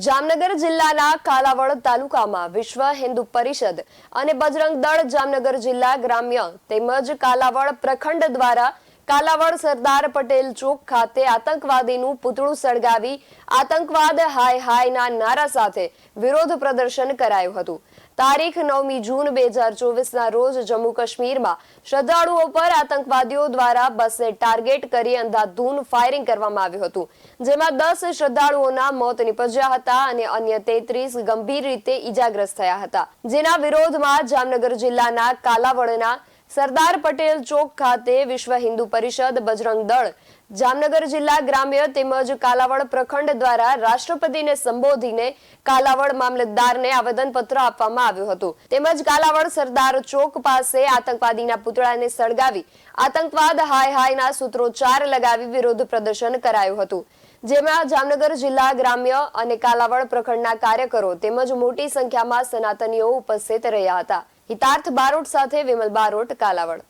જામનગર જિલ્લાના કાલાવડ તાલુકામાં વિશ્વ હિન્દુ પરિષદ અને બજરંગ દળ જામનગર જિલ્લા ગ્રામ્ય તેમજ કાલાવડ પ્રખંડ દ્વારા કાલાવડ સરદાર પટેલ ચોક ખાતે આતંકવાદીનું પૂતળું સળગાવી આતંકવાદ હાય હાયના નારા સાથે વિરોધ પ્રદર્શન કરાયું હતું। તારીખ 9મી જૂન 2024ના રોજ જમ્મુ કાશ્મીરમાં શ્રદ્ધાળુઓ પર આતંકવાદીઓ દ્વારા બસને ટાર્ગેટ કરી અંધાધૂન ફાયરિંગ કરવામાં આવ્યું હતું, જેમાં 10 શ્રદ્ધાળુઓના મોત નિપજ્યા હતા અને અન્ય 33 ગંભીર રીતે ઈજાગ્રસ્ત થયા હતા, જેના વિરોધમાં જામનગર જિલ્લાના કાલાવડના સરદાર પટેલ ચોક ખાતે વિશ્વ હિન્દુ પરિષદ, બજરંગ દળ જામનગર જિલ્લા ગ્રામ્ય તેમજ કાલાવડ પ્રખંડ દ્વારા રાષ્ટ્રપતિને સંબોધીને કાલાવડ મામલતદારને આવેદનપત્ર આપવામાં આવ્યું હતું, તેમજ કાલાવડ સરદાર ચોક પાસે આતંકવાદીના પુતળાને સળગાવી આતંકવાદ હાય હાયના સૂત્રોચ્ચાર લગાવી વિરોધ પ્રદર્શન કરાયું હતું, જેમાં જામનગર જિલ્લા ગ્રામ્ય અને કાલાવડ પ્રખંડના કાર્યકરો તેમજ મોટી સંખ્યામાં સનાતનીઓ ઉપસ્થિત રહ્યા હતા। હિતાર્થ બારોટ સાથે વિમલ બારોટ, કાલાવડ।